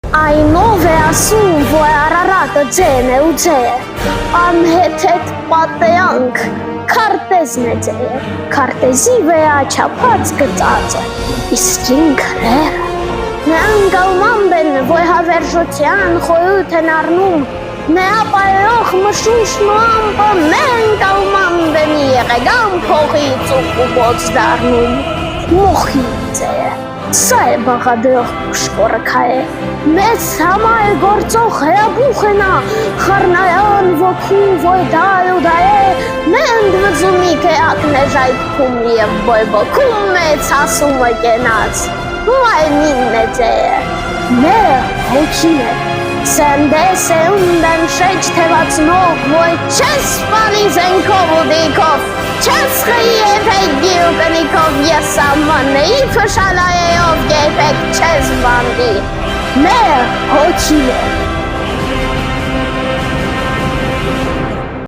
Այնով է ասում, որ Արարատը ձեն է ու ձե, անհեթեթ պատեանք, քարտեզն է ձե, քարտեզի վեաչափած գծած է, իսկ ինքը լերը։ Նրան գալմամբ են, որ հավերժության խոյութ են առնում, նրա պայրող մշուշ մամպը մեն գալմամբ են եղեգան փողից ու բոց դարնում, մոխի ձե։ Սա է բաղադրող պուշկորը է, մեծ համար գործող հրաբուխ է նա, խարնայան ոգու վոյդալ ու դա է, մենդ վզումիկ է ակնեժայթքում և բոյբոքում մեծ ասում է կենած, մայնին է ձե, մերը հոքին է, սենդես է ունդեն շեջ թևացնող, որ չես պանի զենքով ու դիքով, չես խի եթեգի ու կնիքով ես ամաննեի փշալայեով գերպեք չես բանդի, մերը հոքին է,